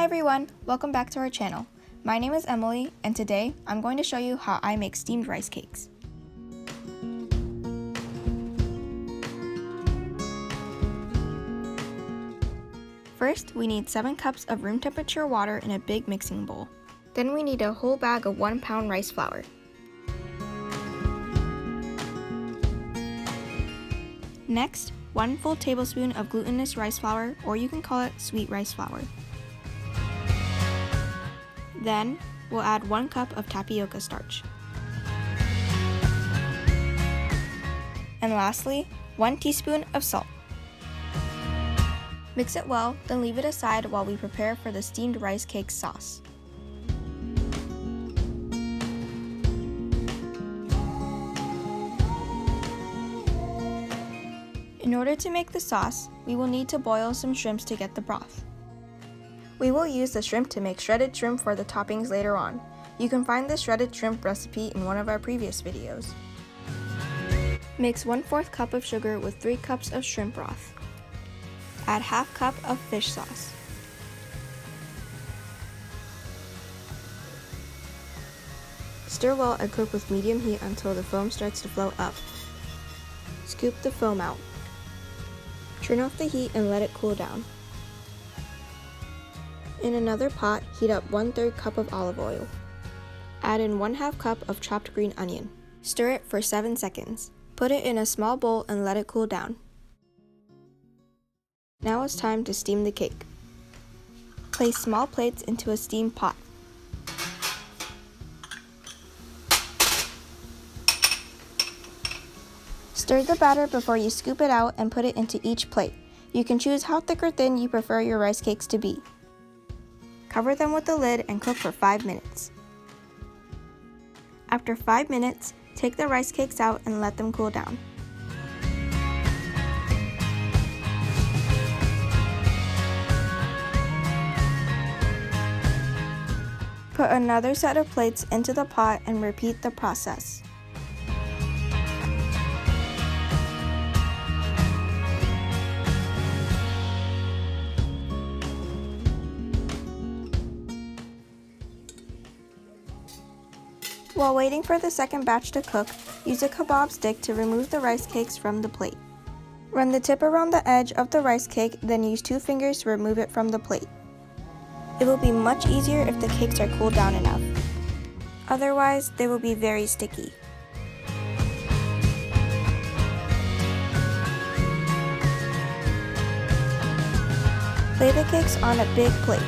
everyone, welcome back to our channel. My name is Emily, and today I'm going to show you how I make steamed rice cakes. First, we need 7 cups of room temperature water in a big mixing bowl. Then we need a whole bag of 1 pound rice flour. Next, 1 full tablespoon of glutinous rice flour, or you can call it sweet rice flour. Then, we'll add 1 cup of tapioca starch. And lastly, 1 teaspoon of salt. Mix it well, then leave it aside while we prepare for the steamed rice cake sauce. In order to make the sauce, we will need to boil some shrimps to get the broth. We will use the shrimp to make shredded shrimp for the toppings later on. You can find the shredded shrimp recipe in one of our previous videos. Mix 1/4 cup of sugar with 3 cups of shrimp broth. Add ½ cup of fish sauce. Stir well and cook with medium heat until the foam starts to float up. Scoop the foam out. Turn off the heat and let it cool down. In another pot, heat up 1/3 cup of olive oil. Add in 1/2 cup of chopped green onion. Stir it for 7 seconds. Put it in a small bowl and let it cool down. Now it's time to steam the cake. Place small plates into a steam pot. Stir the batter before you scoop it out and put it into each plate. You can choose how thick or thin you prefer your rice cakes to be. Cover them with the lid and cook for 5 minutes. After 5 minutes, take the rice cakes out and let them cool down. Put another set of plates into the pot and repeat the process. While waiting for the second batch to cook, use a kebab stick to remove the rice cakes from the plate. Run the tip around the edge of the rice cake, then use 2 fingers to remove it from the plate. It will be much easier if the cakes are cooled down enough. Otherwise, they will be very sticky. Lay the cakes on a big plate.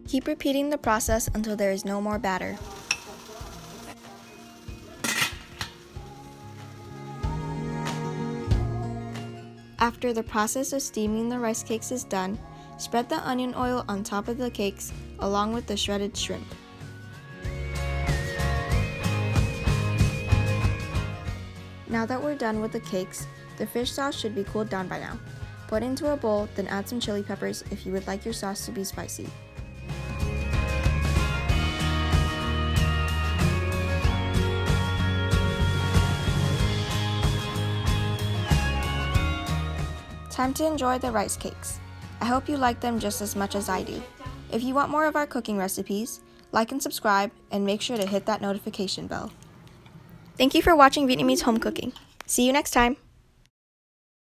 Keep repeating the process until there is no more batter. After the process of steaming the rice cakes is done, spread the onion oil on top of the cakes along with the shredded shrimp. Now that we're done with the cakes, the fish sauce should be cooled down by now. Put into a bowl, then add some chili peppers if you would like your sauce to be spicy. Time to enjoy the rice cakes. I hope you like them just as much as I do. If you want more of our cooking recipes, like and subscribe, and make sure to hit that notification bell. Thank you for watching Vietnamese Home Cooking. See you next time!